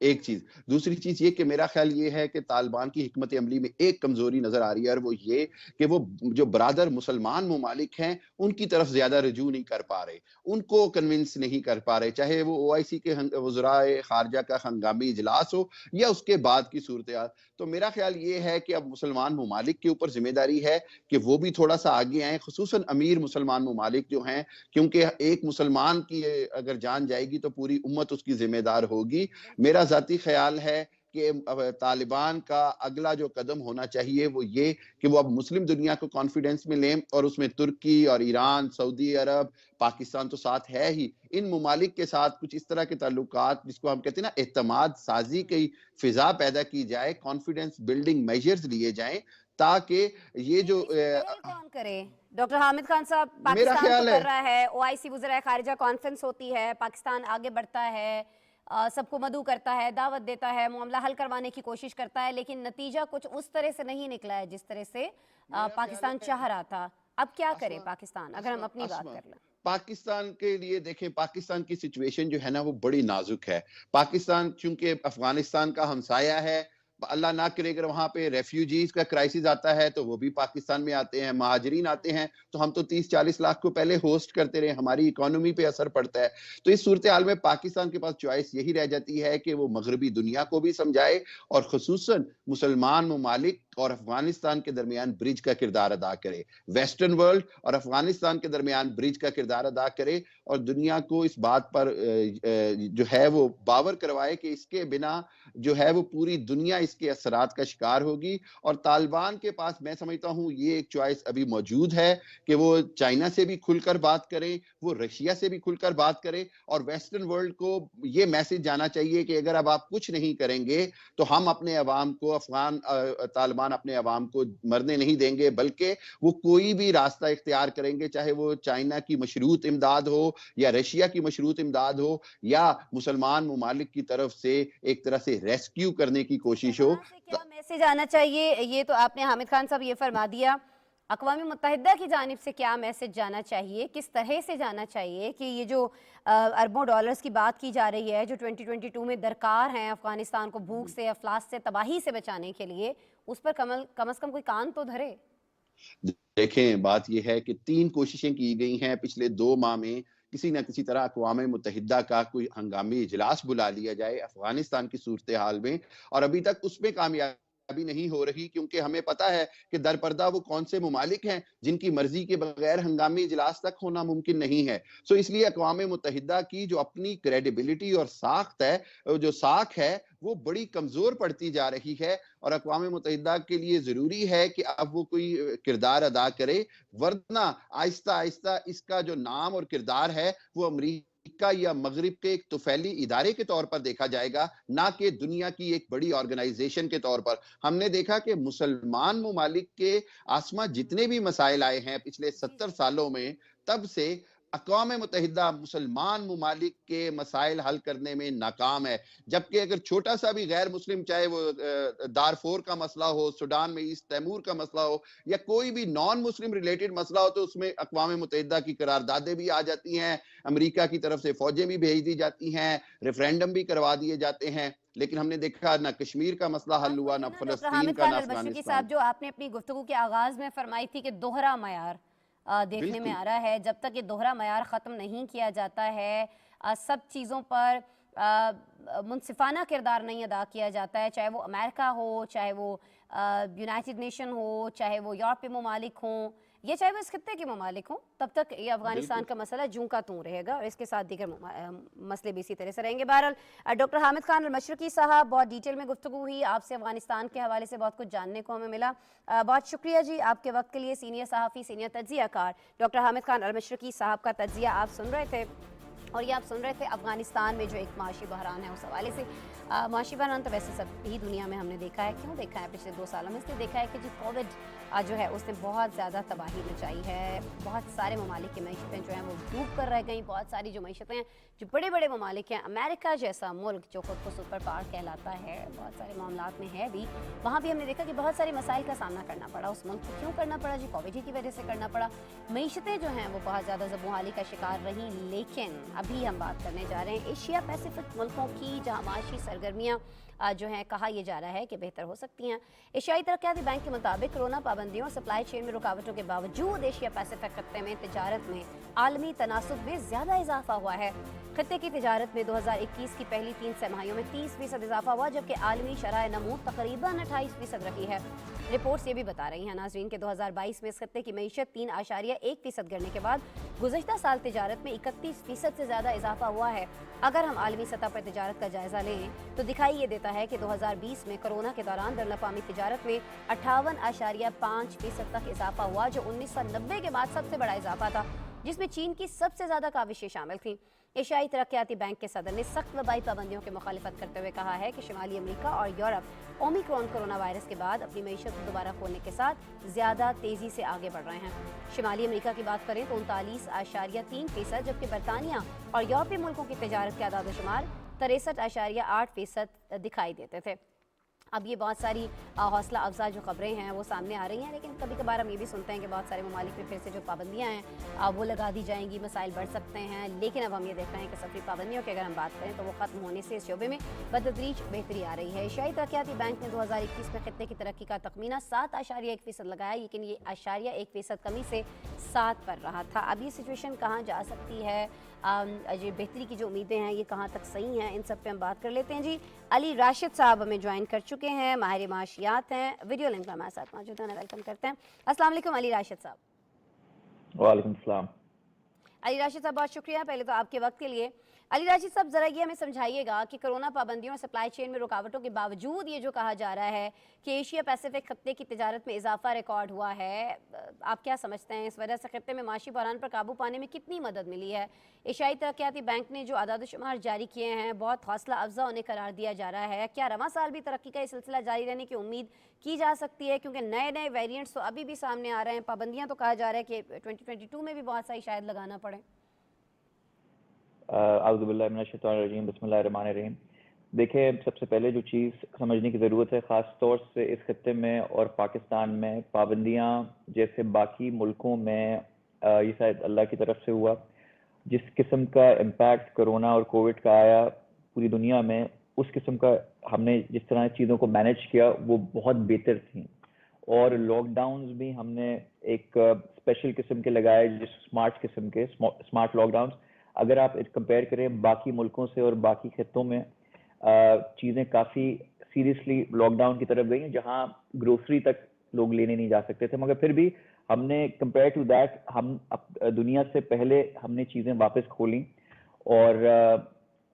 ایک چیز. دوسری چیز یہ کہ میرا خیال یہ ہے کہ طالبان کی حکمت عملی میں ایک کمزوری نظر آ رہی ہے، اور وہ یہ کہ وہ جو برادر مسلمان ممالک ہیں ان کی طرف زیادہ رجوع نہیں کر پا رہے، ان کو کنونس نہیں کر پا رہے، چاہے وہ OIC کے وزرائے خارجہ کا ہنگامی اجلاس ہو یا اس کے بعد کی صورتحال. تو میرا خیال یہ ہے کہ اب مسلمان ممالک کے اوپر ذمہ داری ہے کہ وہ بھی تھوڑا سا آگے آئیں، خصوصاً امیر مسلمان ممالک جو ہیں، کیونکہ ایک مسلمان کی اگر جان جائے گی تو پوری امت اس کی ذمہ دار ہوگی. میرا ذاتی خیال ہے کہ طالبان کا اگلا جو قدم ہونا چاہیے وہ یہ کہ وہ اب مسلم دنیا کو کانفیڈنس میں لیں، اور اس میں ترکی اور ایران، سعودی عرب، پاکستان تو ساتھ ہے ہی، ان ممالک کے ساتھ کچھ اس طرح کے تعلقات جس کو ہم کہتے ہیں نا اعتماد سازی کی فضا پیدا کی جائے، کانفیڈنس بلڈنگ میجرز لیے جائیں، تاکہ یہ جو پہل کون کرے؟ ڈاکٹر حامد خان صاحب، میرا پاکستان تو خیال کر ہے رہا ہے، OIC وزرائے خارجہ کانفرنس ہوتی ہے، پاکستان آگے بڑھتا ہے، سب کو مدعو کرتا ہے، دعوت دیتا ہے، معاملہ حل کروانے کی کوشش کرتا ہے، لیکن نتیجہ کچھ اس طرح سے نہیں نکلا ہے جس طرح سے پاکستان چاہ رہا تھا. اب کیا کرے پاکستان، اگر ہم اپنی بات کر لیں؟ پاکستان کے لیے دیکھیں، پاکستان کی سچویشن جو ہے نا وہ بڑی نازک ہے. پاکستان چونکہ افغانستان کا ہمسایہ ہے، اللہ نہ کرے اگر وہاں پہ ریفیوجیز کا کرائسس آتا ہے تو وہ بھی پاکستان میں آتے ہیں، مہاجرین آتے ہیں تو ہم تو 30-40 لاکھ کو پہلے ہوسٹ کرتے رہے، ہماری اکانومی پہ اثر پڑتا ہے. تو اس صورتحال میں پاکستان کے پاس چوائس یہی رہ جاتی ہے کہ وہ مغربی دنیا کو بھی سمجھائے، اور خصوصاً مسلمان ممالک اور افغانستان کے درمیان برج کا کردار ادا کرے، ویسٹرن ورلڈ اور افغانستان کے درمیان برج کا کردار ادا کرے، اور دنیا کو اس بات پر جو ہے وہ باور کروائے کہ اس کے بنا جو ہے وہ پوری دنیا اس کے اثرات کا شکار ہوگی. اور طالبان کے پاس میں سمجھتا ہوں یہ ایک چوائس ابھی موجود ہے کہ وہ چائنا سے بھی کھل کر بات کریں، وہ رشیا سے بھی کھل کر بات کریں، اور ویسٹرن ورلڈ کو یہ میسج جانا چاہیے کہ اگر اب آپ کچھ نہیں کریں گے تو ہم اپنے عوام کو، طالبان اپنے عوام کو مرنے نہیں دیں گے، بلکہ وہ کوئی بھی راستہ اختیار کریں گے، چاہے وہ چائنا کی مشروط امداد ہو یا رشیا کی مشروط امداد ہو یا مسلمان ممالک کی طرف سے ایک طرح سے ریسکیو کرنے کی کوشش ہو. وہاں سے کیا میسج آنا چاہیے؟ یہ تو آپ نے حامد خان صاحب یہ فرما دیا. اقوام متحدہ کی جانب سے کیا میسج جانا چاہیے، کس طرح سے جانا چاہیے کہ یہ جو اربوں ڈالرز کی بات کی جا رہی ہے جو 2022 میں درکار ہیں افغانستان کو بھوک سے، افلاس سے، تباہی سے بچانے کے لیے، اس پر کم از کم کوئی کان تو دھرے؟ دیکھیں، بات یہ ہے کہ 3 کوششیں کی گئی ہیں پچھلے 2 ماہ میں، کسی نہ کسی طرح اقوام متحدہ کا کوئی ہنگامی اجلاس بلا لیا جائے افغانستان کی صورتحال میں، اور ابھی تک اس میں کامیابی نہیں ہو رہی، کیونکہ ہمیں پتا ہے کہ در پردہ وہ کون سے ممالک ہیں جن کی مرضی کے بغیر ہنگامی اجلاس تک ہونا ممکن نہیں ہے. سو اس لیے اقوام متحدہ کی جو اپنی کریڈیبلٹی اور ساخت ہے، جو ساکھ ہے، وہ بڑی کمزور پڑتی جا رہی ہے، اور اقوام متحدہ کے لیے ضروری ہے کہ اب وہ کوئی کردار ادا کرے، ورنہ آہستہ آہستہ اس کا جو نام اور کردار ہے وہ امریکہ یا مغرب کے ایک طفیلی ادارے کے طور پر دیکھا جائے گا، نہ کہ دنیا کی ایک بڑی آرگنائزیشن کے طور پر. ہم نے دیکھا کہ مسلمان ممالک کے آسما جتنے بھی مسائل آئے ہیں پچھلے 70 سالوں میں، تب سے اقوام متحدہ مسلمان ممالک کے مسائل حل کرنے میں ناکام ہے. جبکہ اگر چھوٹا سا بھی غیر مسلم، چاہے وہ دارفور کا مسئلہ ہو، سوڈان میں ایسٹ تیمور کا مسئلہ ہو، یا کوئی بھی نان مسلم ریلیٹڈ مسئلہ ہو، تو اس میں اقوام متحدہ کی قراردادیں بھی آ جاتی ہیں، امریکہ کی طرف سے فوجیں بھی بھیج دی جاتی ہیں، ریفرینڈم بھی کروا دیے جاتے ہیں. لیکن ہم نے دیکھا نہ کشمیر کا مسئلہ حل ہوا، نہ ڈاکٹر فلسطین حامد کا، خان نہ المشرقی افغانستان. صاحب، جو آپ نے اپنی گفتگو کے آغاز میں فرمائی تھی کہ دوہرا معیار دیکھنے میں بالکل آ رہا ہے، جب تک یہ دوہرا معیار ختم نہیں کیا جاتا ہے، سب چیزوں پر منصفانہ کردار نہیں ادا کیا جاتا ہے، چاہے وہ امریکہ ہو، چاہے وہ یونائٹڈ نیشن ہو، چاہے وہ یورپی ممالک ہوں، یہ چاہے وہ اس خطے کے ممالک ہوں، تب تک یہ افغانستان بالکل کا مسئلہ جوں کا توں رہے گا، اور اس کے ساتھ دیگر مسئلے بھی اسی طرح سے رہیں گے. بہرحال ڈاکٹر حامد خان المشرقی صاحب، بہت ڈیٹیل میں گفتگو ہوئی آپ سے، افغانستان کے حوالے سے بہت کچھ جاننے کو ہمیں ملا. بہت شکریہ جی آپ کے وقت کے لیے. سینئر صحافی، سینئر تجزیہ کار ڈاکٹر حامد خان المشرقی صاحب کا تجزیہ آپ سن رہے تھے، اور یہ آپ سن رہے تھے افغانستان میں جو ایک معاشی بحران ہے اس حوالے سے. معاشی بحران تو ویسے سب ہی دنیا میں ہم نے دیکھا ہے. کیوں دیکھا ہے پچھلے 2 سالوں میں؟ اس لیے دیکھا ہے کہ جو کووڈ جو ہے اس نے بہت زیادہ تباہی مچائی ہے. بہت سارے ممالک کی معیشتیں جو ہیں وہ ڈوب کر رہ گئیں. بہت ساری جو معیشتیں ہیں جو بڑے بڑے ممالک ہیں, امریکہ جیسا ملک جو خود کو سپر پاور کہلاتا ہے, بہت سارے معاملات میں ہے بھی, وہاں بھی ہم نے دیکھا کہ بہت سارے مسائل کا سامنا کرنا پڑا. اس ملک کو کیوں کرنا پڑا جی؟ کووڈ کی وجہ سے کرنا پڑا. معیشتیں جو ہیں وہ بہت زیادہ زبوں کا شکار رہی. لیکن ابھی ہم بات کرنے جا رہے ہیں ایشیا پیسیفک ملکوں کی, جہاں معاشی سرگرمیاں جو ہیں کہا یہ جا رہا ہے کہ بہتر ہو سکتی ہیں. ایشیائی ترقیاتی بینک کے مطابق کورونا پابندیوں اور سپلائی چین میں رکاوٹوں کے باوجود ایشیا پیسیفک خطے میں تجارت میں عالمی تناسب میں زیادہ اضافہ ہوا ہے. خطے کی تجارت میں 2021 کی پہلی 3 سہ-ماہیوں میں 30% اضافہ ہوا, جبکہ عالمی شرح نمو تقریباً 28% رہی ہے. رپورٹس یہ بھی بتا رہی ہیں ناظرین کہ 2022 میں اس خطے کی معیشت 3.1% گرنے کے بعد گزشتہ سال تجارت میں 31% سے زیادہ اضافہ ہوا ہے. اگر ہم عالمی سطح پر تجارت کا جائزہ لیں تو دکھائی یہ دیتا ہے کہ 2020 میں کرونا کے دوران بین الاقوامی تجارت میں 58.5% تک اضافہ ہوا, جو 1990 کے بعد سب سے بڑا اضافہ تھا, جس میں چین کی سب سے زیادہ کاوشیں شامل تھیں. ایشیائی ترقیاتی بینک کے صدر نے سخت وبائی پابندیوں کی مخالفت کرتے ہوئے کہا ہے کہ شمالی امریکہ اور یورپ اومیکرون کورونا وائرس کے بعد اپنی معیشت کو دوبارہ کھولنے کے ساتھ زیادہ تیزی سے آگے بڑھ رہے ہیں. شمالی امریکہ کی بات کریں تو 39.3%, جبکہ برطانیہ اور یورپی ملکوں کی تجارت کے اعداد و شمار 63.8% دکھائی دیتے تھے. اب یہ بہت ساری حوصلہ افزا جو خبریں ہیں وہ سامنے آ رہی ہیں, لیکن کبھی کبھار ہم یہ بھی سنتے ہیں کہ بہت سارے ممالک میں پھر سے جو پابندیاں ہیں وہ لگا دی جائیں گی, مسائل بڑھ سکتے ہیں. لیکن اب ہم یہ دیکھ رہے ہیں کہ سفری پابندیوں کی اگر ہم بات کریں تو وہ ختم ہونے سے اس شعبے میں بتدریج بہتری آ رہی ہے. ایشیائی ترقیاتی بینک نے 2021 میں خطے کی ترقی کا تخمینہ 7.1% لگایا, لیکن یہ 1% کمی سے 7 پر رہا تھا. اب یہ سچویشن کہاں جا سکتی ہے, بہتری کی جو امیدیں ہیں یہ کہاں تک صحیح ہیں, ان سب پہ ہم بات کر لیتے ہیں. جی علی راشد صاحب ہمیں جوائن کر چکے ہیں, ماہر معاشیات ہیں, ویڈیو لنک پر ہمارے ساتھ موجود ہیں, ویلکم کرتے ہیں. السلام علیکم علی راشد صاحب. وعلیکم السلام. علی راشد صاحب بہت شکریہ پہلے تو آپ کے وقت کے لیے. علی راشد صاحب ذرا یہ ہمیں سمجھائیے گا کہ کرونا پابندیوں اور سپلائی چین میں رکاوٹوں کے باوجود یہ جو کہا جا رہا ہے کہ ایشیا پیسیفک خطے کی تجارت میں اضافہ ریکارڈ ہوا ہے, آپ کیا سمجھتے ہیں اس وجہ سے خطے میں معاشی بحران پر قابو پانے میں کتنی مدد ملی ہے؟ ایشیائی ترقیاتی بینک نے جو اعداد و شمار جاری کیے ہیں بہت حوصلہ افزا انہیں قرار دیا جا رہا ہے. کیا رواں سال بھی ترقی کا یہ سلسلہ جاری رہنے کی امید کی جا سکتی ہے, کیونکہ نئے ویریئنٹس تو ابھی بھی سامنے آ رہے ہیں, پابندیاں تو کہا جا رہا ہے کہ 2022 میں بھی بہت ساری شاید لگانا پڑے. اعوذ باللہ من الشیطان الرجیم, بسم اللہ الرحمن الرحیم. دیکھیں, سب سے پہلے جو چیز سمجھنے کی ضرورت ہے خاص طور سے اس خطے میں اور پاکستان میں, پابندیاں جیسے باقی ملکوں میں یہ شاید اللہ کی طرف سے ہوا. جس قسم کا امپیکٹ کرونا اور کووڈ کا آیا پوری دنیا میں, اس قسم کا ہم نے جس طرح چیزوں کو مینیج کیا وہ بہت بہتر تھیں. اور لاک ڈاؤنز بھی ہم نے ایک اسپیشل قسم کے لگائے, جس اسمارٹ قسم کے اسمارٹ لاک ڈاؤنز. اگر آپ کمپیئر کریں باقی ملکوں سے اور باقی خطوں میں, چیزیں کافی سیریسلی لاک ڈاؤن کی طرف گئی ہیں, جہاں گروسری تک لوگ لینے نہیں جا سکتے تھے, مگر پھر بھی ہم نے کمپیئر ٹو دیٹ ہم دنیا سے پہلے ہم نے چیزیں واپس کھولیں, اور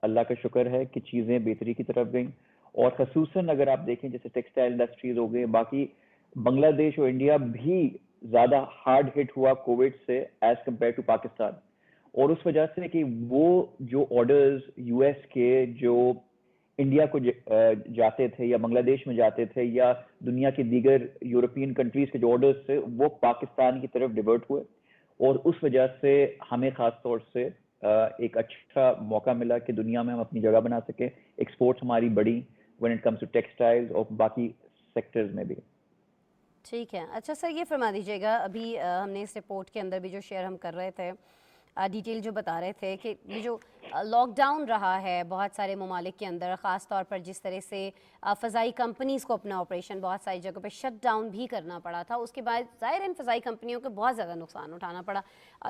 اللہ کا شکر ہے کہ چیزیں بہتری کی طرف گئیں. اور خصوصاً اگر آپ دیکھیں جیسے ٹیکسٹائل انڈسٹریز ہو گئے, باقی بنگلہ دیش اور انڈیا بھی زیادہ ہارڈ ہٹ ہوا کووڈ سے ایز کمپیئر ٹو پاکستان. اور اس وجہ سے کہ وہ جو آرڈرز یو ایس کے جو انڈیا کو جاتے تھے یا بنگلہ دیش میں جاتے تھے یا دنیا کے دیگر یورپین کنٹریز کے جو آرڈرز تھے وہ پاکستان کی طرف ڈیورٹ ہوئے, اور اس وجہ سے ہمیں خاص طور سے ایک اچھا موقع ملا کہ دنیا میں ہم اپنی جگہ بنا سکیں. ایکسپورٹس ہماری بڑی when it comes to textiles اور باقی سیکٹرز میں بھی. ٹھیک ہے, اچھا سر یہ فرما دیجیے گا, ابھی ہم نے اس رپورٹ کے اندر بھی جو شیئر ہم کر رہے تھے ڈیٹیل جو بتا رہے تھے کہ یہ جو لاک ڈاؤن رہا ہے بہت سارے ممالک کے اندر, خاص طور پر جس طرح سے فضائی کمپنیز کو اپنا آپریشن بہت ساری جگہوں پہ شٹ ڈاؤن بھی کرنا پڑا تھا, اس کے بعد ظاہر ان فضائی کمپنیوں کو بہت زیادہ نقصان اٹھانا پڑا,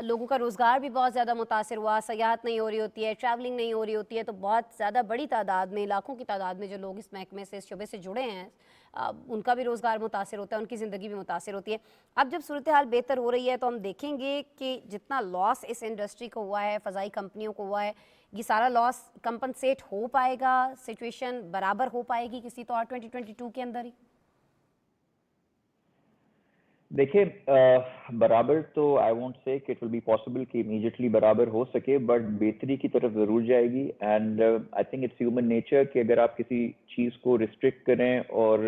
لوگوں کا روزگار بھی بہت زیادہ متاثر ہوا, سیاحت نہیں ہو رہی ہوتی ہے, ٹریولنگ نہیں ہو رہی ہوتی ہے, تو بہت زیادہ بڑی تعداد میں, لاکھوں کی تعداد میں جو لوگ اس محکمے سے, اس شعبے سے جڑے ہیں, ان کا بھی روزگار متاثر ہوتا ہے, ان کی زندگی بھی متاثر ہوتی ہے. اب جب صورتحال بہتر ہو رہی ہے تو ہم دیکھیں گے کہ جتنا لاس اس انڈسٹری کو ہوا ہے, فضائی کمپنیوں کو ہوا ہے, یہ سارا لاس کمپنسیٹ ہو پائے گا, سچویشن برابر ہو پائے گی کسی طور 2022 کے اندر ہی؟ دیکھیں, برابر تو آئی وونٹ سے کہ اٹ ول بی پاسبل کہ امیجیٹلی برابر ہو سکے, بٹ بہتری کی طرف ضرور جائے گی. And I think it's human nature کہ اگر آپ کسی چیز کو ریسٹرکٹ کریں اور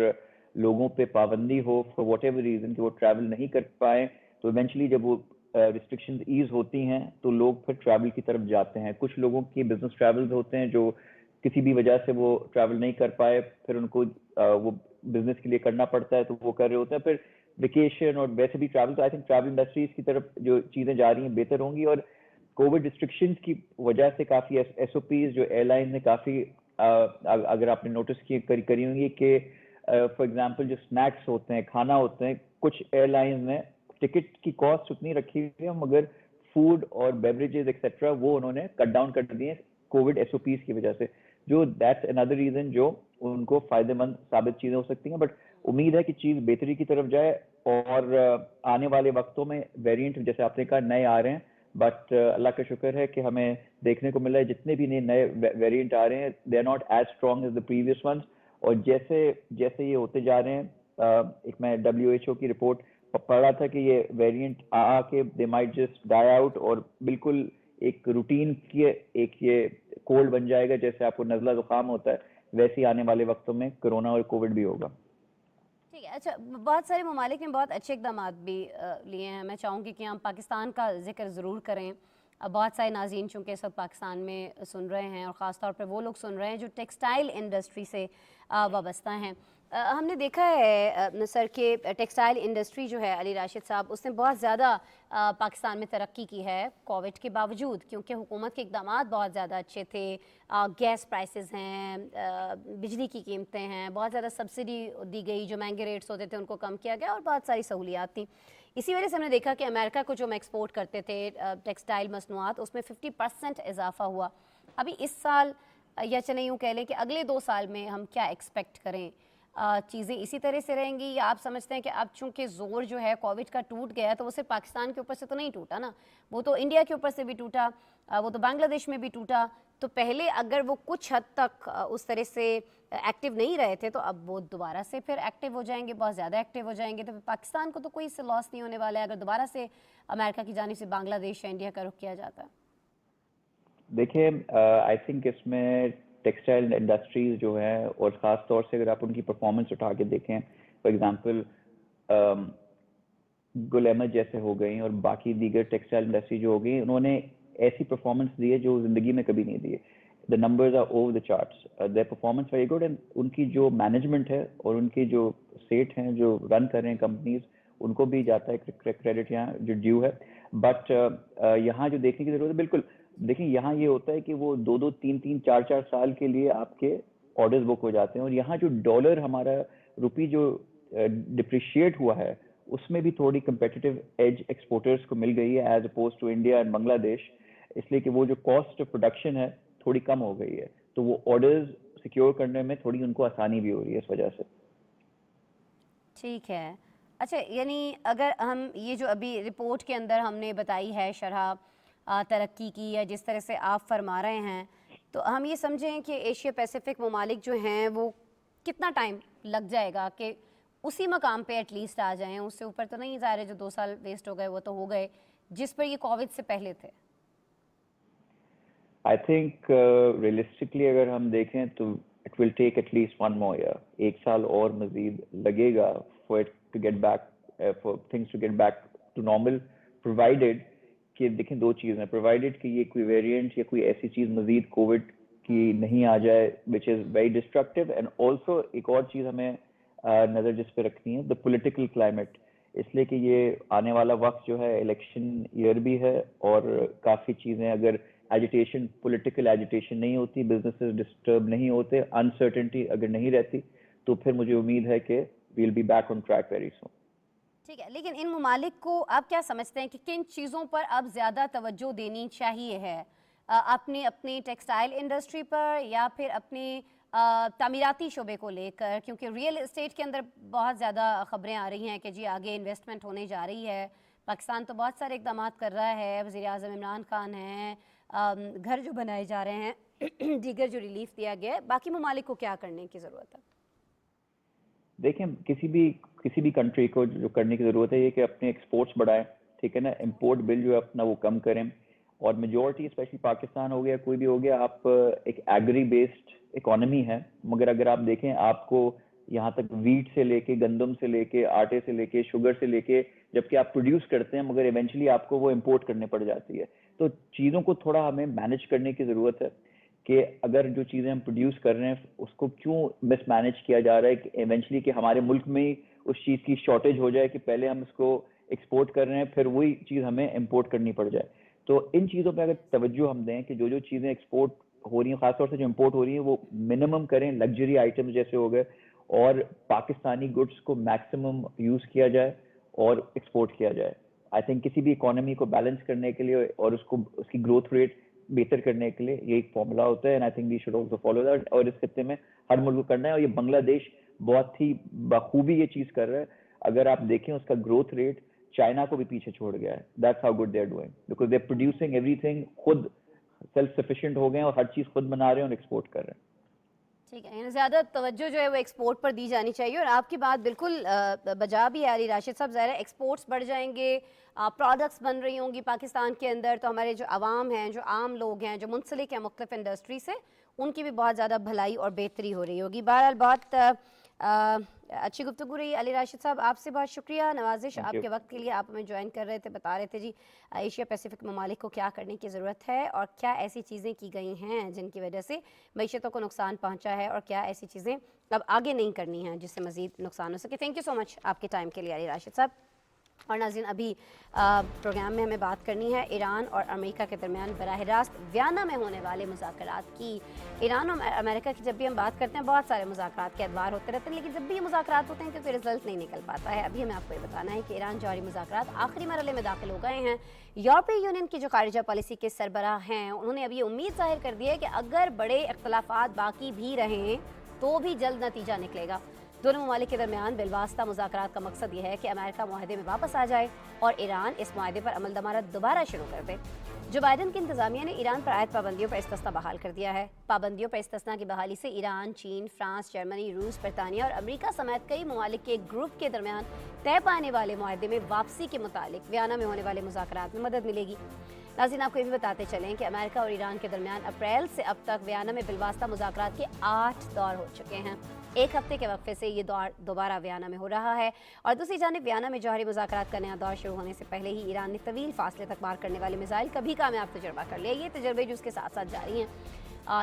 لوگوں پہ پابندی ہو فار واٹ ایور ریزن کہ وہ ٹریول نہیں کر پائے, تو ایونچولی جب وہ ریسٹرکشنز ایز ہوتی ہیں تو لوگ پھر ٹریول کی طرف جاتے ہیں. کچھ لوگوں کی بزنس ٹریولز ہوتے ہیں جو کسی بھی وجہ سے وہ ٹریول نہیں کر پائے, پھر ان کو وہ بزنس کے لیے کرنا پڑتا ہے تو وہ کر رہے ہوتے ہیں. پھر ویکیشن اور ویسے بھی ٹریول, تو آئی تھنک ٹریول انڈسٹریز کی طرف جو چیزیں جا رہی ہیں بہتر ہوں گی. اور کووڈ ریسٹرکشنز کی وجہ سے کافی ایس او پیز جو ایئر لائن نے کافی اگر آپ نے نوٹس کری ہوں گی کہ فار ایگزامپل جو اسنیکس ہوتے ہیں, کھانا ہوتے ہیں, کچھ ایئر لائنز نے ٹکٹ کی کاسٹ اتنی رکھی ہوئی ہے مگر فوڈ اور بیوریجز ایکسیٹرا وہ انہوں نے کٹ ڈاؤن کر دیے کووڈ ایس او پیز کی وجہ سے, جو دیٹس اندر ریزن جو ان کو فائدہ مند ثابت چیزیں ہو سکتی ہیں. بٹ امید ہے کہ چیز بہتری کی طرف جائے, اور آنے والے وقتوں میں ویریئنٹ جیسے آپ نے کہا نئے آ رہے ہیں, بٹ اللہ کا شکر ہے کہ ہمیں دیکھنے کو مل رہا ہے جتنے بھی نئے ویریئنٹ آ رہے ہیں they are not as strong as the previous ones. اور جیسے یہ ہوتے جا رہے ہیں, ایک میں WHO کی رپورٹ پڑھ رہا تھا کہ یہ ویریئنٹ آ کے they might just die out اور بالکل ایک روٹین کی ایک یہ کولڈ بن جائے گا, جیسے آپ کو نزلہ زکام ہوتا ہے ویسے ہی آنے والے وقتوں میں کرونا اور کووڈ بھی ہوگا. ٹھیک ہے. اچھا, بہت سارے ممالک نے بہت اچھے اقدامات بھی لیے ہیں. میں چاہوں گی کہ ہم پاکستان کا ذکر ضرور کریں. بہت سارے ناظرین چونکہ اس وقت پاکستان میں سن رہے ہیں, اور خاص طور پر وہ لوگ سن رہے ہیں جو ٹیکسٹائل انڈسٹری سے وابستہ ہیں. ہم نے دیکھا ہے سر کہ ٹیکسٹائل انڈسٹری جو ہے, علی راشد صاحب, اس نے بہت زیادہ پاکستان میں ترقی کی ہے کووڈ کے باوجود, کیونکہ حکومت کے اقدامات بہت زیادہ اچھے تھے. گیس پرائسز ہیں, بجلی کی قیمتیں ہیں, بہت زیادہ سبسڈی دی گئی, جو مہنگے ریٹس ہوتے تھے ان کو کم کیا گیا, اور بہت ساری سہولیات تھیں. اسی وجہ سے ہم نے دیکھا کہ امریکہ کو جو ہم ایکسپورٹ کرتے تھے ٹیکسٹائل مصنوعات, اس میں 50% اضافہ ہوا. ابھی اس سال یا چلیں یوں کہہ لیں کہ اگلے 2 سال میں ہم کیا ایکسپیکٹ کریں؟ چیزیں اسی طرح سے رہیں گی, یا آپ سمجھتے ہیں کہ اب چونکہ زور جو ہے کووڈ کا ٹوٹ گیا ہے تو وہ صرف پاکستان کے اوپر سے تو نہیں ٹوٹا نا, وہ تو انڈیا کے اوپر سے بھی ٹوٹا, وہ تو بنگلہ دیش میں بھی ٹوٹا. تو پہلے اگر وہ کچھ حد تک اس طرح سے ایکٹیو نہیں رہے تھے تو اب وہ دوبارہ سے پھر ایکٹیو ہو جائیں گے, بہت زیادہ ایکٹیو ہو جائیں گے. تو پاکستان کو تو کوئی اس سے لاس نہیں ہونے والا ہے اگر دوبارہ سے امریکہ کی جانب سے بنگلہ دیش یا انڈیا کا رخ کیا جاتا ہے. دیکھیں آئی تھنک اس میں ٹیکسٹائل انڈسٹریز جو ہیں, اور خاص طور سے اگر آپ ان کی پرفارمنس اٹھا کے دیکھیں, فار ایگزامپل گل احمد جیسے ہو گئیں اور باقی دیگر ٹیکسٹائل انڈسٹری جو ہو گئی, انہوں نے ایسی پرفارمنس دی ہے جو زندگی میں کبھی نہیں دی ہے. The numbers are over the charts, their performance very good. And ان کی جو مینجمنٹ ہے اور ان کے جو سیٹ ہیں جو رن کر رہے ہیں کمپنیز, ان کو بھی جاتا ہے کریڈٹ یہاں جو ڈیو ہے. بٹ یہاں جو دیکھنے کی ضرورت ہے, بالکل دیکھیں یہاں یہ ہوتا ہے کہ وہ 2-2, 3-3, 4-4 سال کے لیے آپ کے آرڈرز بک ہو جاتے ہیں. اور یہاں جو ڈالر ہمارا روپی جو ڈپریشیٹ ہوا ہے, اس میں بھی تھوڑی کمپیٹیٹیو ایج ایکسپورٹرز کو مل گئی ہے as opposed to India and Bangladesh, اس لیے کہ وہ جو کاسٹ آف پروڈکشن ہے تھوڑی کم ہو گئی ہے, تو وہ آرڈرز سیکیور کرنے میں تھوڑی ان کو آسانی بھی ہو رہی ہے اس وجہ سے. ٹھیک ہے. اچھا, یعنی اگر ہم یہ جو ابھی رپورٹ کے اندر ہم نے بتائی ہے شرح ترقی کی, یا جس طرح سے آپ فرما رہے ہیں, تو ہم یہ سمجھیں کہ ایشیا پیسیفک ممالک جو ہیں وہ کتنا ٹائم لگ جائے گا کہ اسی مقام پہ ایٹ لیسٹ آ جائیں؟ اس سے اوپر تو نہیں ظاہر ہے, جو 2 سال ویسٹ ہو گئے وہ تو ہو گئے جس پر یہ کووڈ سے پہلے تھے. آئی تھنک ریئلسٹکلی اگر ہم دیکھیں تو it will take at least 1 more year, 1 سال اور مزید لگے گا for it to get back, for things to get back to normal, provided کہ دیکھیں 2 چیزیں, پرووائڈیڈ کہ یہ کوئی ویریئنٹ یا کوئی ایسی چیز مزید کووڈ کی نہیں آ جائے which is very destructive. And also ایک اور چیز ہمیں نظر جس پہ رکھنی ہے, دا پولیٹیکل کلائمیٹ, اس لیے کہ یہ آنے والا وقت جو ہے الیکشن ایئر بھی ہے, اور کافی چیزیں اگر ایجیٹیشن, پولیٹیکل ایجیٹیشن نہیں ہوتی, بزنسز ڈسٹرب نہیں ہوتے, انسرٹنٹی اگر نہیں رہتی, تو پھر مجھے امید ہے کہ we'll be back on track very soon. ٹھیک ہے, لیکن ان ممالک کو آپ کیا سمجھتے ہیں کہ کن چیزوں پر اب زیادہ توجہ دینی چاہیے ہے؟ اپنی ٹیکسٹائل انڈسٹری پر, یا پھر اپنی تعمیراتی شعبے کو لے کر؟ کیونکہ ریئل اسٹیٹ کے اندر بہت زیادہ خبریں آ رہی ہیں کہ جی آگے انویسٹمنٹ ہونے جا رہی ہے. پاکستان تو بہت سارے اقدامات کر رہا ہے, وزیر اعظم عمران خان ہیں, گھر جو بنائے جا رہے ہیں, دیگر جو ریلیف دیا گیا ہے. باقی ممالک کو کیا کرنے کی ضرورت ہے؟ دیکھیں کسی بھی کنٹری کو جو کرنے کی ضرورت ہے یہ کہ اپنے ایکسپورٹس بڑھائیں, ٹھیک ہے نا, امپورٹ بل جو ہے اپنا وہ کم کریں. اور میجورٹی اسپیشلی پاکستان ہو گیا, کوئی بھی ہو گیا, آپ ایک ایگری بیسڈ اکانومی ہے, مگر اگر آپ دیکھیں آپ کو یہاں تک ویٹ سے لے کے, گندم سے لے کے, آٹے سے لے کے, شوگر سے لے کے, جبکہ آپ پروڈیوس کرتے ہیں مگر ایونچولی آپ کو وہ امپورٹ کرنے پڑ جاتی ہے. تو چیزوں کو تھوڑا ہمیں مینیج کرنے کی ضرورت ہے کہ اگر جو چیزیں ہم پروڈیوس کر رہے ہیں اس کو کیوں مس مینیج کیا جا رہا ہے کہ ایونچولی کہ ہمارے ملک میں ہی اس چیز کی شارٹیج ہو جائے کہ پہلے ہم اس کو ایکسپورٹ کر رہے ہیں پھر وہی چیز ہمیں امپورٹ کرنی پڑ جائے. تو ان چیزوں پہ اگر توجہ ہم دیں کہ جو چیزیں ایکسپورٹ ہو رہی ہیں, خاص طور سے جو امپورٹ ہو رہی ہیں, وہ منیمم کریں, لگژری آئٹمس جیسے ہو گئے, اور پاکستانی گڈس کو میکسیمم یوز کیا جائے اور ایکسپورٹ کیا جائے. آئی تھنک کسی بھی اکانومی کو بیلنس کرنے کے لیے اور اس کی گروتھ ریٹ بہتر کرنے کے لیے یہ ایک فارمولا ہوتا ہے, and I think we should also follow that. اور اس خطے میں ہر ملک کو کرنا ہے, اور یہ بنگلہ دیش بہت ہی بخوبی یہ چیز کر رہا ہے. اگر آپ دیکھیں اس کا گروتھ ریٹ چائنا کو بھی پیچھے چھوڑ گیا ہے. That's how good they are doing, because they are producing ایوری تھنگ, خود سیلف سفیشینٹ ہو گئے ہیں اور ہر چیز خود بنا رہے ہیں اور ایکسپورٹ کر رہے ہیں. ٹھیک ہے, یعنی زیادہ توجہ جو ہے وہ ایکسپورٹ پر دی جانی چاہیے, اور آپ کی بات بالکل بجا بھی ہے علی راشد صاحب. ظاہر ہے ایکسپورٹس بڑھ جائیں گے, پروڈکٹس بن رہی ہوں گی پاکستان کے اندر, تو ہمارے جو عوام ہیں, جو عام لوگ ہیں, جو منسلک ہیں مختلف انڈسٹری سے, ان کی بھی بہت زیادہ بھلائی اور بہتری ہو رہی ہوگی. بہرحال بہت اچھی گفتگو رہی. علی راشد صاحب آپ سے بہت شکریہ, نوازش آپ کے وقت کے لیے. آپ ہمیں جوائن کر رہے تھے, بتا رہے تھے جی ایشیا پیسیفک ممالک کو کیا کرنے کی ضرورت ہے اور کیا ایسی چیزیں کی گئی ہیں جن کی وجہ سے معیشتوں کو نقصان پہنچا ہے, اور کیا ایسی چیزیں اب آگے نہیں کرنی ہیں جس سے مزید نقصان ہو سکے. تھینک یو سو مچ آپ کے ٹائم کے لیے علی راشد صاحب. اور ناظرین, ابھی پروگرام میں ہمیں بات کرنی ہے ایران اور امریکہ کے درمیان براہ راست ویانا میں ہونے والے مذاکرات کی. ایران اور امریکہ کی جب بھی ہم بات کرتے ہیں بہت سارے مذاکرات کے ادوار ہوتے رہتے ہیں, لیکن جب بھی یہ مذاکرات ہوتے ہیں تو کوئی رزلٹ نہیں نکل پاتا ہے. ابھی ہمیں آپ کو یہ بتانا ہے کہ ایران جوہری مذاکرات آخری مرحلے میں داخل ہو گئے ہیں. یورپی یونین کی جو خارجہ پالیسی کے سربراہ ہیں, انہوں نے ابھی امید ظاہر کر دی ہے کہ اگر بڑے اختلافات باقی بھی رہیں تو بھی جلد نتیجہ نکلے گا. دونوں ممالک کے درمیان بالواسطہ مذاکرات کا مقصد یہ ہے کہ امریکہ معاہدے میں واپس آ جائے اور ایران اس معاہدے پر عمل درآمد دوبارہ شروع کر دے. جو بائیڈن کی انتظامیہ نے ایران پر عائد پابندیوں پر استثنا بحال کر دیا ہے. پابندیوں پر استثنا کی بحالی سے ایران, چین, فرانس, جرمنی, روس, برطانیہ اور امریکہ سمیت کئی ممالک کے ایک گروپ کے درمیان طے پانے والے معاہدے میں واپسی کے متعلق ویانا میں ہونے والے مذاکرات میں مدد ملے گی. ناظرین, آپ کو یہ بھی بتاتے چلیں کہ امریکہ اور ایران کے درمیان اپریل سے اب تک ویانا میں بالواسطہ مذاکرات کے 8 دور ہو چکے ہیں. ایک ہفتے کے وقفے سے یہ دور دوبارہ ویانا میں ہو رہا ہے. اور دوسری جانب ویانا میں جوہری مذاکرات کا نیا دور شروع ہونے سے پہلے ہی ایران نے طویل فاصلے تک مار کرنے والے میزائل کا بھی کامیاب تجربہ کر لیا. یہ تجربے جو اس کے ساتھ ساتھ جاری ہیں,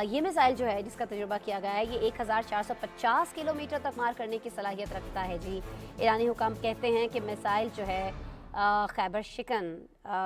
یہ میزائل جو ہے جس کا تجربہ کیا گیا ہے یہ 1450 کلومیٹر تک مار کرنے کی صلاحیت رکھتا ہے. جی, ایرانی حکام کہتے ہیں کہ میزائل جو ہے خیبر شکن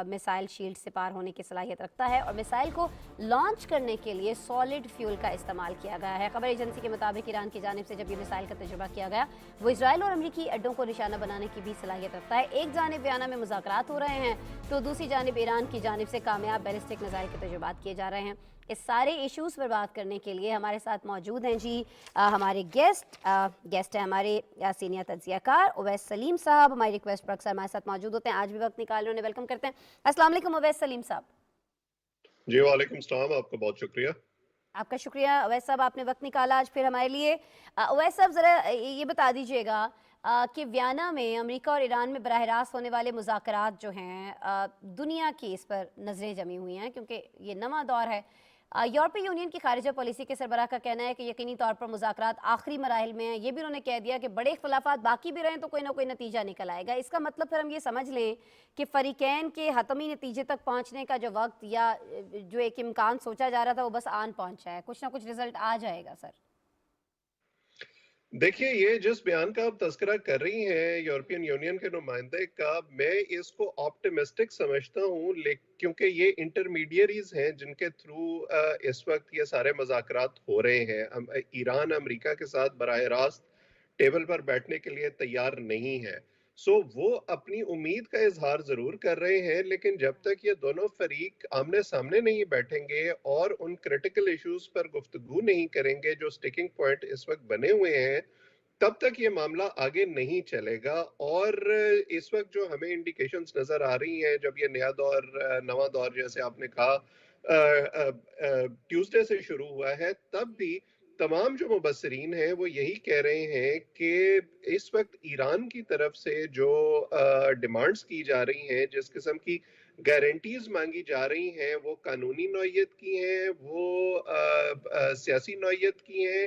میسائل شیلڈ سے پار ہونے کی صلاحیت رکھتا ہے, اور میسائل کو لانچ کرنے کے لیے سالڈ فیول کا استعمال کیا گیا ہے. خبر ایجنسی کے مطابق ایران کی جانب سے جب یہ میسائل کا تجربہ کیا گیا وہ اسرائیل اور امریکی اڈوں کو نشانہ بنانے کی بھی صلاحیت رکھتا ہے. ایک جانب ویانا میں مذاکرات ہو رہے ہیں تو دوسری جانب ایران کی جانب سے کامیاب بیلسٹک میزائل کے تجربات کیے جا رہے ہیں. اس سارے ایشوز پر بات کرنے کے لیے ہمارے ساتھ موجود ہیں جی ہمارے گیسٹ ہیں ہمارے سینئر تجزیہ کار اویس سلیم صاحب. ہماری ریکویسٹ پر اکثر ہمارے ساتھ موجود ہوتے ہیں, آج بھی وقت نکال رہے ہیں, ویلکم کرتے ہیں. السلام علیکم اویس سلیم صاحب. جی وعلیکم السلام, آپ کا بہت شکریہ. آپ کا شکریہ اویس صاحب, آپ نے وقت نکالا آج پھر ہمارے لیے. اویس صاحب ذرا یہ بتا دیجیے گا کہ ویانا میں امریکہ اور ایران میں براہ راست ہونے والے مذاکرات جو ہیں دنیا کی اس پر نظریں جمی ہوئی ہیں کیونکہ یہ نواں دور ہے. یورپی یونین کی خارجہ پالیسی کے سربراہ کا کہنا ہے کہ یقینی طور پر مذاکرات آخری مراحل میں ہیں. یہ بھی انہوں نے کہہ دیا کہ بڑے اختلافات باقی بھی رہیں تو کوئی نہ کوئی نتیجہ نکل آئے گا. اس کا مطلب پھر ہم یہ سمجھ لیں کہ فریقین کے حتمی نتیجے تک پہنچنے کا جو وقت یا جو ایک امکان سوچا جا رہا تھا وہ بس آن پہنچا ہے, کچھ نہ کچھ رزلٹ آ جائے گا. سر دیکھیے, یہ جس بیان کا آپ تذکرہ کر رہی ہیں یورپین یونین کے نمائندے کا, میں اس کو آپٹیمسٹک سمجھتا ہوں, کیونکہ یہ انٹرمیڈیریز ہیں جن کے تھرو اس وقت یہ سارے مذاکرات ہو رہے ہیں. ایران امریکہ کے ساتھ براہ راست ٹیبل پر بیٹھنے کے لیے تیار نہیں ہے. وہ اپنی امید کا اظہار ضرور کر رہے ہیں, لیکن جب تک یہ دونوں فریق آمنے سامنے نہیں بیٹھیں گے اور ان کریٹیکل ایشوز پر گفتگو نہیں کریں گے جو سٹیکنگ پوائنٹ اس وقت بنے ہوئے ہیں, تب تک یہ معاملہ آگے نہیں چلے گا. اور اس وقت جو ہمیں انڈیکیشنز نظر آ رہی ہیں, جب یہ نواں دور جیسے آپ نے کہا ٹیوزڈے سے شروع ہوا ہے, تب بھی تمام جو مبصرین ہیں وہ یہی کہہ رہے ہیں کہ اس وقت ایران کی طرف سے جو ڈیمانڈز کی جا رہی ہیں, جس قسم کی گارنٹیز مانگی جا رہی ہیں, وہ قانونی نوعیت کی ہیں, وہ سیاسی نوعیت کی ہیں,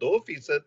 2%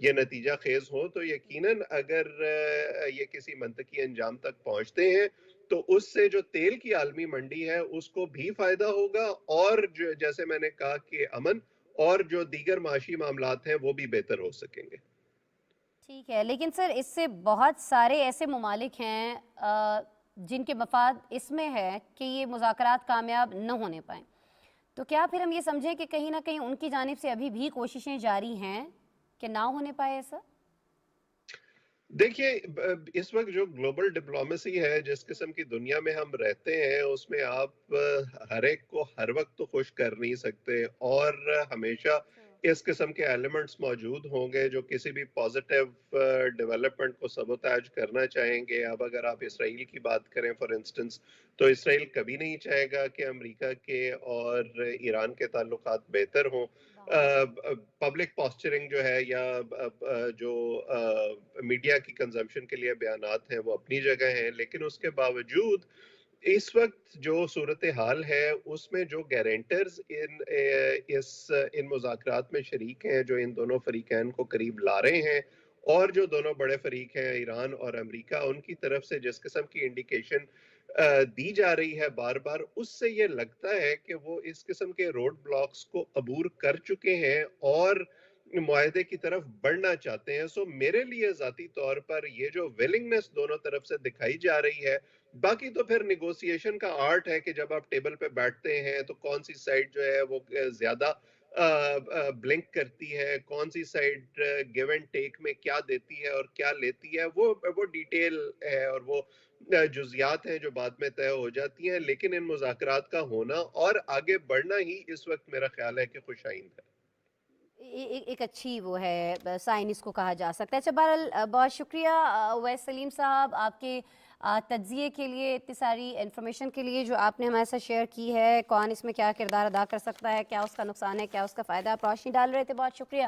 یہ نتیجہ خیز ہوں تو یقیناً اگر یہ کسی منطقی انجام تک پہنچتے ہیں تو اس سے جو تیل کی عالمی منڈی ہے اس کو بھی فائدہ ہوگا، اور جیسے میں نے کہا کہ امن اور جو دیگر معاشی معاملات ہیں وہ بھی بہتر ہو سکیں گے۔ ٹھیک ہے، لیکن سر اس سے بہت سارے ایسے ممالک ہیں جن کے مفاد اس میں ہے کہ یہ مذاکرات کامیاب نہ ہونے پائیں، تو کیا پھر ہم یہ سمجھیں کہ کہیں نہ کہیں ان کی جانب سے ابھی بھی کوششیں جاری ہیں کہ نہ ہونے پائے ایسا؟ دیکھیے اس وقت جو گلوبل ڈپلومیسی ہے، جس قسم کی دنیا میں ہم رہتے ہیں، اس میں آپ ہر ایک کو ہر وقت تو خوش کر نہیں سکتے، اور ہمیشہ اس قسم کے ایلیمنٹس موجود ہوں گے جو کسی بھی پازیٹیو ڈیولپمنٹ کو سبوتاج کرنا چاہیں گے۔ اب اگر آپ اسرائیل کی بات کریں فار انسٹنس، تو اسرائیل کبھی نہیں چاہے گا کہ امریکہ کے اور ایران کے تعلقات بہتر ہوں۔ پبلک پاسچرنگ جو ہے یا جو میڈیا کی کنزمپشن کے لیے بیانات ہیں وہ اپنی جگہ ہیں، لیکن اس کے باوجود اس وقت جو صورتحال ہے اس میں جو گارنٹرز ان مذاکرات میں شریک ہیں، جو ان دونوں فریقین کو قریب لا رہے ہیں، اور جو دونوں بڑے فریق ہیں ایران اور امریکہ، ان کی طرف سے جس قسم کی انڈیکیشن دی جا رہی ہے بار بار، اس سے یہ لگتا ہے کہ وہ اس قسم کے روڈ بلاکس کو عبور کر چکے ہیں اور معاہدے کی طرف بڑھنا چاہتے ہیں۔ سو میرے لیے ذاتی طور پر یہ جو ویلنگنس دونوں طرف سے دکھائی جا رہی ہے، باقی تو پھر نیگوسیشن کا آرٹ ہے کہ جب آپ ٹیبل پہ بیٹھتے ہیں تو کون سی سائڈ جو ہے وہ زیادہ بلنک کرتی ہے، کون سی سائڈ گیو اینڈ ٹیک میں کیا دیتی ہے اور کیا لیتی ہے، وہ ڈیٹیل ہے اور وہ جزیات ہیں جو بعد میں طے ہو جاتی ہیں، لیکن ان مذاکرات کا ہونا اور آگے بڑھنا ہی اس وقت میرا خیال ہے کہ خوش آئند ہے۔ ایک اچھی وہ ہے سائن اس کو کہا جا سکتا ہے۔ اچھا بہرحال بہت شکریہ اویس سلیم صاحب آپ کے تجزیے کے لیے، اتنی ساری انفارمیشن کے لیے جو آپ نے ہمارے ساتھ شیئر کی ہے، کون اس میں کیا کردار ادا کر سکتا ہے، کیا اس کا نقصان ہے، کیا اس کا فائدہ، آپ روشنی ڈال رہے تھے، بہت شکریہ۔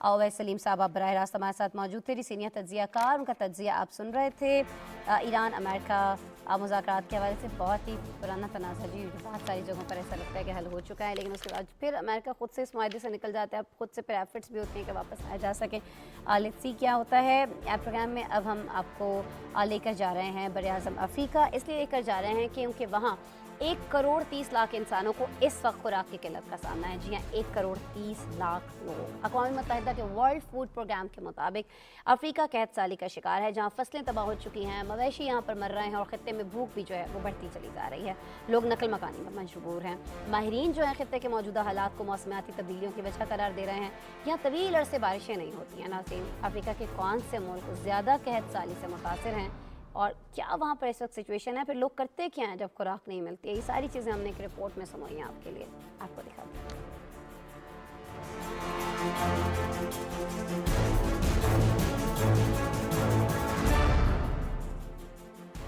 اویس سلیم صاحب آپ براہ راست ہمارے ساتھ موجود تھے، سینئر تجزیہ کار، ان کا تجزیہ آپ سن رہے تھے۔ ایران امریکہ مذاکرات کے حوالے سے بہت ہی پرانا تنازع جی، بہت ساری جگہوں پر ایسا لگتا ہے کہ حل ہو چکا ہے، لیکن اس کے بعد پھر امریکہ خود سے اس معاہدے سے نکل جاتا ہے، اب خود سے پھر ایفرٹس بھی ہوتے ہیں کہ واپس آیا جا سکے۔ لیٹس سی کیا ہوتا ہے۔ پروگرام میں اب ہم آپ کو لے کر جا رہے ہیں براعظم افریقہ، اس لیے لے کر جا رہے ہیں کیونکہ وہاں 1,30,00,000 انسانوں کو اس وقت خوراک کی قلت کا سامنا ہے۔ جی ہاں، 1,30,00,000 لوگ۔ اقوام متحدہ کے ورلڈ فوڈ پروگرام کے مطابق افریقہ قحط سالی کا شکار ہے، جہاں فصلیں تباہ ہو چکی ہیں، مویشی یہاں پر مر رہے ہیں اور خطے میں بھوک بھی جو ہے وہ بڑھتی چلی جا رہی ہے، لوگ نقل مکانی میں مجبور ہیں۔ ماہرین جو ہیں خطے کے موجودہ حالات کو موسمیاتی تبدیلیوں کی وجہ قرار دے رہے ہیں، یہاں طویل عرصے بارشیں نہیں ہوتی ہیں۔ ناظرین، افریقہ کے کون سے ملک زیادہ قحط سالی سے متاثر ہیں اور کیا وہاں پر اس وقت سچویشن ہے، پھر لوگ کرتے کیا ہیں جب خوراک نہیں ملتی ہے، یہ ساری چیزیں ہم نے ایک رپورٹ میں سموئی ہیں آپ کے لیے، آپ کو دکھاتے ہیں۔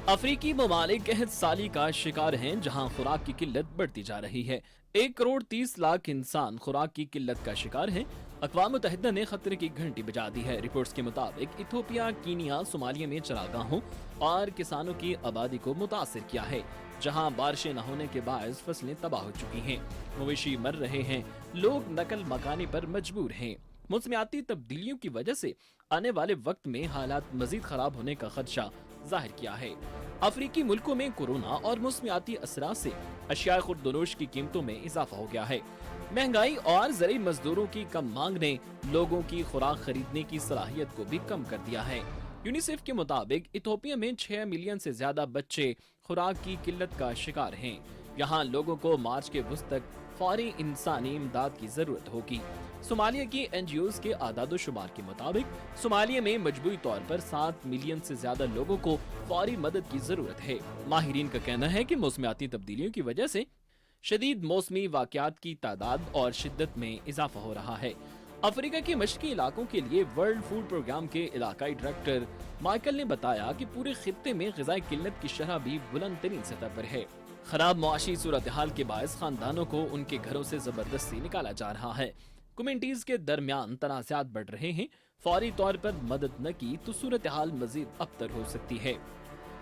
افریقی ممالک قحط سالی کا شکار ہیں، جہاں خوراک کی قلت بڑھتی جا رہی ہے۔ 1,30,00,000 انسان خوراک کی قلت کا شکار ہیں۔ اقوام متحدہ نے خطرے کی گھنٹی بجا دی ہے۔ رپورٹس کے مطابق ایتھوپیا، کینیا، صومالیہ میں چراگاہوں اور کسانوں کی آبادی کو متاثر کیا ہے، جہاں بارشیں نہ ہونے کے باعث فصلیں تباہ ہو چکی ہیں، مویشی مر رہے ہیں، لوگ نقل مکانی پر مجبور ہیں۔ موسمیاتی تبدیلیوں کی وجہ سے آنے والے وقت میں حالات مزید خراب ہونے کا خدشہ ظاہر کیا ہے۔ افریقی ملکوں میں کورونا اور موسمیاتی اثرات سے اشیاء خوردونوش کی قیمتوں میں اضافہ ہو گیا ہے۔ مہنگائی اور زرعی مزدوروں کی کم مانگ نے لوگوں کی خوراک خریدنے کی صلاحیت کو بھی کم کر دیا ہے۔ یونیسیف کے مطابق ایتھوپیا میں 6 ملین سے زیادہ بچے خوراک کی قلت کا شکار ہیں۔ یہاں لوگوں کو مارچ کے وسط تک فوری انسانی امداد کی ضرورت ہوگی۔ صومالیہ کی این جی اوز کے اعداد و شمار کے مطابق صومالیہ میں مجموعی طور پر 7 ملین سے زیادہ لوگوں کو فوری مدد کی ضرورت ہے۔ ماہرین کا کہنا ہے کہ موسمیاتی تبدیلیوں کی وجہ سے شدید موسمی واقعات کی تعداد اور شدت میں اضافہ ہو رہا ہے۔ افریقہ کے مشرقی علاقوں کے لیے ورلڈ فوڈ پروگرام کے علاقائی ڈائریکٹر مائیکل نے بتایا کہ پورے خطے میں غذائی قلت کی شرح بھی بلند ترین سطح پر ہے۔ خراب معاشی صورتحال کے باعث خاندانوں کو ان کے گھروں سے زبردستی نکالا جا رہا ہے۔ کمیونٹیز کے درمیان تنازعات بڑھ رہے ہیں۔ فوری طور پر مدد نہ کی تو صورتحال مزید ابتر ہو سکتی ہے۔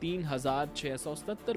3677